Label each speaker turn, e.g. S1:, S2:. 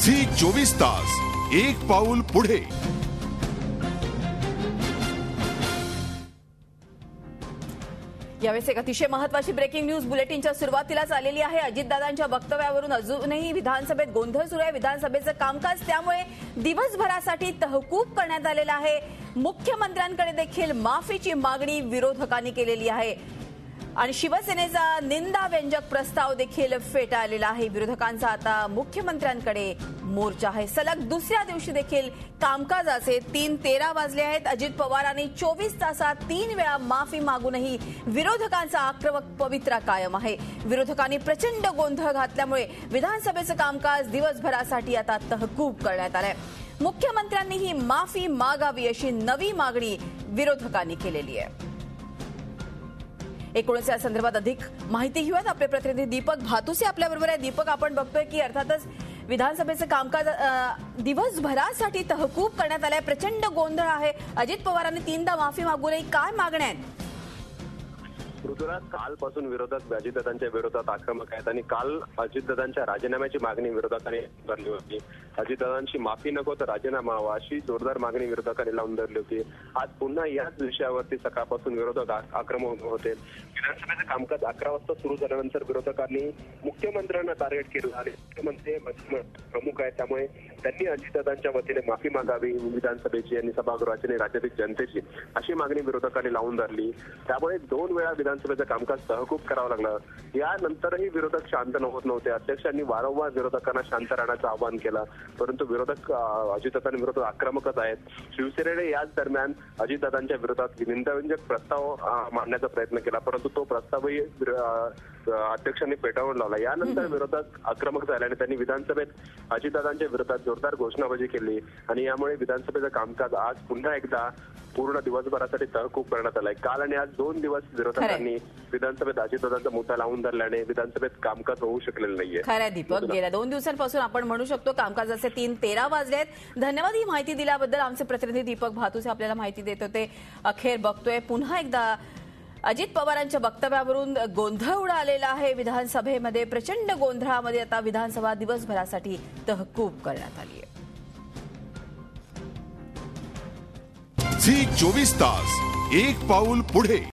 S1: Zee 24 तास एक पाऊल पुढे।
S2: यावेळेस एक अतिशय महत्त्वाची ब्रेकिंग न्यूज बुलेटिनच्या सुरुवातीलाच आलेली आहे। अजितदादांच्या वक्तव्यावरून अजूनही विधानसभेत गोंधळ सुरू आहे। विधानसभेचं कामकाज त्यामुळे दिवसभरासाठी तहकूब करण्यात आलेलं आहे। मुख्यमंत्र्यांकडे देखील माफीची मागणी विरोधकांनी केलेली आहे आणि शिवसेनेचा निंदाव्यंजक प्रस्ताव देखील फेटाळलेला आहे। विरोधकांचा आता मुख्यमंत्र्यांकडे मोर्चा आहे। सलग दुसऱ्या दिवशी देखील कामकाजाचे 3:13 वाजले आहेत। अजित पवारांनी 24 तासात 3 वेळा माफी मागूनही विरोधकांचा आक्रमक पवित्रा कायम आहे। विरोधकांनी प्रचंड गोंधळ घातल्यामुळे विधानसभेचं कामकाज दिवसभरासाठी आता तहकूब करण्यात आलंय। मुख्यमंत्र्यांनीही माफी मागावी अशी नवी मागणी विरोधकांनी केलेली आहे। एकूणच या संदर्भात अधिक माहिती घेऊयात। आपले प्रतिनिधी दीपक भातुसे आपल्याबरोबर आहे। दीपक, आपण बघतोय की अर्थातच विधानसभेचं कामकाज दिवसभरासाठी तहकूब करण्यात आलंय। प्रचंड गोंधळ आहे। अजित पवारांनी 3दा माफी मागूनही काय मागण्या आहेत?
S3: ऋतुराज, कालपासून विरोधक अजितदादांच्या विरोधात आक्रमक आहेत आणि काल अजितदादांच्या राजीनाम्याची मागणी विरोधकांनी धरली होती। अजितदादांची माफी नको तर राजीनामा हवा अशी जोरदार मागणी विरोधकांनी लावून धरली होती। आज पुन्हा याच विषयावरती सकाळपासून विरोधक आक्रमक होते। विधानसभेचं कामकाज 11 वाजता सुरू झाल्यानंतर विरोधकांनी मुख्यमंत्र्यांना टार्गेट केलं आणि मुख्यमंत्री प्रमुख आहेत त्यामुळे त्यांनी अजितदादांच्या वतीने माफी मागावी विधानसभेची आणि सभागृहाची आणि राज्यातील जनतेची अशी मागणी विरोधकांनी लावून धरली। त्यामुळे 2 वेळा विधानसभेचं कामकाज तहकूब करावं लागलं। यानंतरही विरोधक शांत होत नव्हते। अध्यक्षांनी वारंवार विरोधकांना शांत राहण्याचं आवाहन केलं, परंतु विरोधक अजितदादांविरोधात आक्रमकच आहेत। शिवसेनेने याच दरम्यान अजितदादांच्या विरोधात निंदाव्यंजक प्रस्ताव मांडण्याचा प्रयत्न केला, परंतु तो प्रस्तावही अध्यक्षांनी फेटाळून लावला। यानंतर विरोधक आक्रमक झाले आणि त्यांनी विधानसभेत अजितदादांच्या विरोधात जोरदार घोषणाबाजी केली आणि यामुळे विधानसभेचं कामकाज आज पुन्हा एकदा पूर्ण दिवसभरासाठी तहकूब करण्यात आलंय। काल आणि आज 2 दिवस विरोधकांनी विधानसभेत अजितदादांचा मुद्दा लावून धरल्याने विधानसभेत कामकाज होऊ शकलेलं नाहीये।
S2: खरं दीपक, गेल्या 2 दिवसांपासून आपण म्हणू शकतो कामकाजाचे 3:13 वाजले आहेत। धन्यवाद ही माहिती दिल्याबद्दल। आमचे प्रतिनिधी दीपक भातुसे आपल्याला माहिती देत होते। अखेर बघतोय पुन्हा एकदा अजित पवारांच्या वक्तव्यावरून गोंधळ उडालेला आहे विधानसभेमध्ये। प्रचंड गोंधळामध्ये आता विधानसभा दिवसभरासाठी तहकूब करण्यात आली आहे।
S1: झी 24 तास एक पाऊल पुढे।